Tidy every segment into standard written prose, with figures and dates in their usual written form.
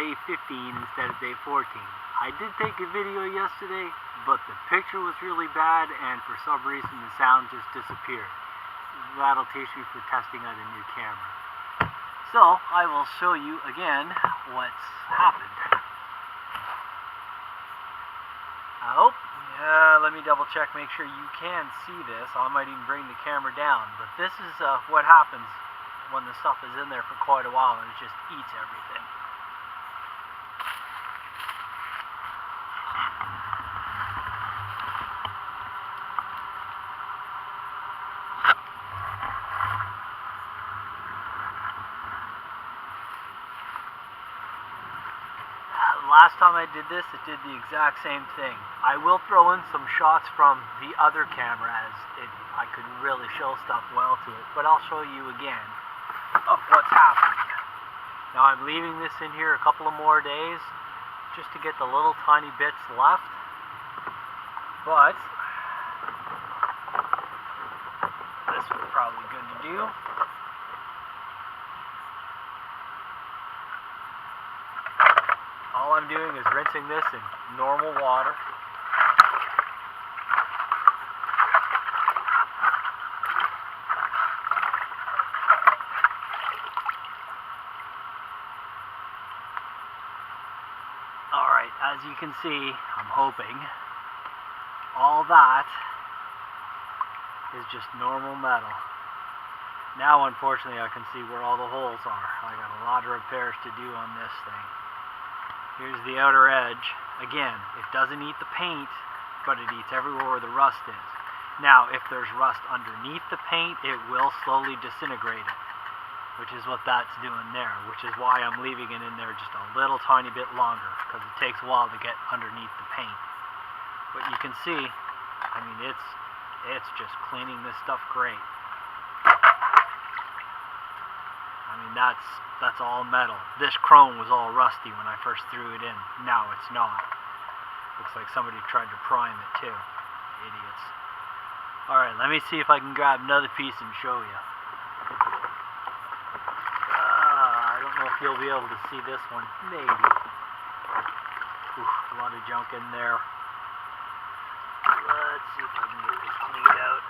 day 15 instead of day 14. I did take a video yesterday, but the picture was really bad, and for some reason the sound just disappeared. That'll teach me for testing out a new camera. So I will show you again what's happened. Let me double check, make sure you can see this. I might even bring the camera down, but this is what happens when the stuff is in there for quite a while and it just eats everything. Last time I did this, it did the exact same thing. I will throw in some shots from the other camera as I could really show stuff well to it, but I'll show you again of what's happening. Now I'm leaving this in here a couple of more days just to get the little tiny bits left, but this was probably good to do. All I'm doing is rinsing this in normal water. Alright, as you can see, I'm hoping, all that is just normal metal. Now unfortunately I can see where all the holes are. I got a lot of repairs to do on this thing. Here's the outer edge. Again, it doesn't eat the paint, but it eats everywhere where the rust is. Now, if there's rust underneath the paint, it will slowly disintegrate it, which is what that's doing there, which is why I'm leaving it in there just a little tiny bit longer, because it takes a while to get underneath the paint. But you can see, I mean, it's just cleaning this stuff great. I mean, that's all metal. This chrome was all rusty when I first threw it in. Now it's not. Looks like somebody tried to prime it too. Idiots. Alright, let me see if I can grab another piece and show you. I don't know if you'll be able to see this one. Maybe. Oof, a lot of junk in there. Let's see if I can get this cleaned out.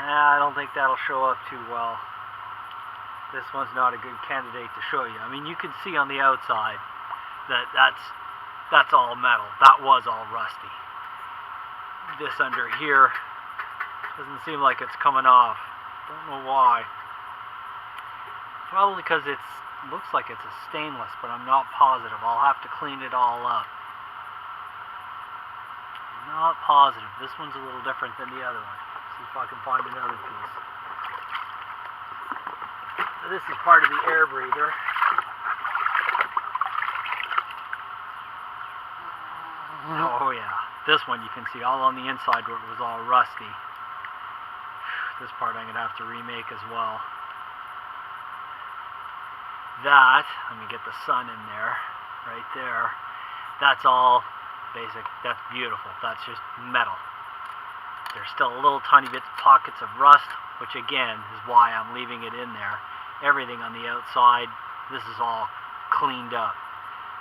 I don't think that'll show up too well. This one's not a good candidate to show you. I mean, you can see on the outside that that's all metal. That was all rusty. This under here doesn't seem like it's coming off. Don't know why. Probably because it looks like it's a stainless, but I'm not positive. I'll have to clean it all up. Not positive. This one's a little different than the other one. See if I can find another piece. So this is part of the air breather. Oh yeah, this one you can see all on the inside where it was all rusty. This part I'm going to have to remake as well. That, let me get the sun in there, right there. That's all basic, that's beautiful, that's just metal. There's still a little tiny bits, pockets of rust, which again is why I'm leaving it in there. Everything on the outside, this is all cleaned up.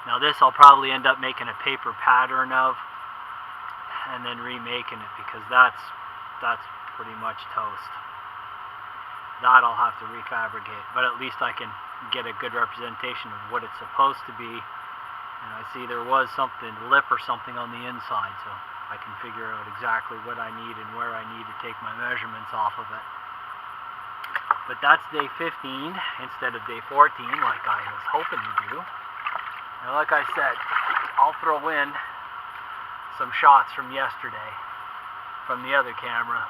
Now this I'll probably end up making a paper pattern of, and then remaking it, because that's pretty much toast. That I'll have to refabricate, but at least I can get a good representation of what it's supposed to be. And I see there was something, lip or something on the inside, so I can figure out exactly what I need and where I need to take my measurements off of it. But that's day 15 instead of day 14 like I was hoping to do. And like I said, I'll throw in some shots from yesterday from the other camera.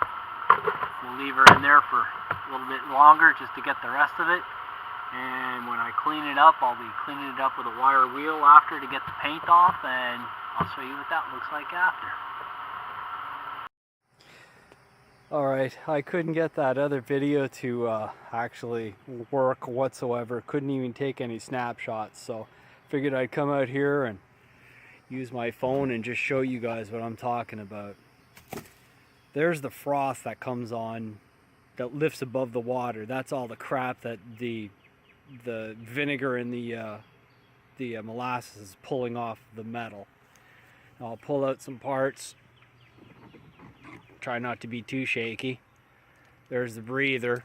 We'll leave her in there for a little bit longer just to get the rest of it. And when I clean it up, I'll be cleaning it up with a wire wheel after to get the paint off, and I'll show you what that looks like after. Alright, I couldn't get that other video to actually work whatsoever. Couldn't even take any snapshots, so figured I'd come out here and use my phone and just show you guys what I'm talking about. there's the froth that comes on, that lifts above the water. That's all the crap that the vinegar and the molasses is pulling off the metal. I'll pull out some parts. Try not to be too shaky. There's the breather.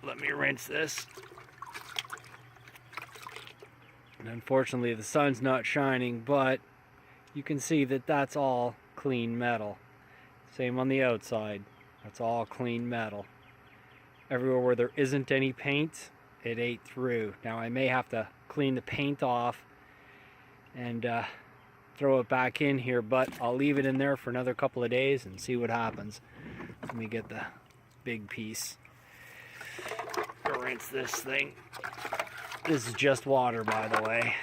Let me rinse this. And unfortunately the sun's not shining, but you can see that that's all clean metal. Same on the outside. That's all clean metal. Everywhere where there isn't any paint, it ate through. Now I may have to clean the paint off and throw it back in here, but I'll leave it in there for another couple of days and see what happens. Let me get the big piece. Rinse this thing. This is just water, by the way.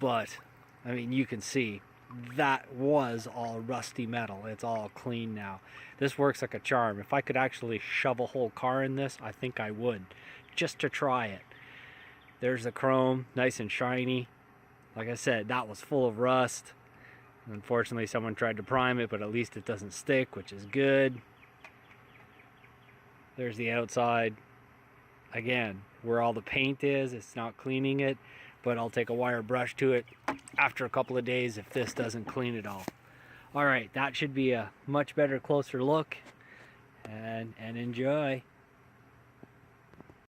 But, I mean, you can see that was all rusty metal. It's all clean now. This works like a charm. If I could actually shove a whole car in this, I think I would, just to try it. There's the chrome, nice and shiny. Like I said, that was full of rust. Unfortunately, someone tried to prime it, but at least it doesn't stick, which is good. There's the outside. Again, where all the paint is, it's not cleaning it, but I'll take a wire brush to it after a couple of days if this doesn't clean it all. Alright, that should be a much better, closer look, and enjoy.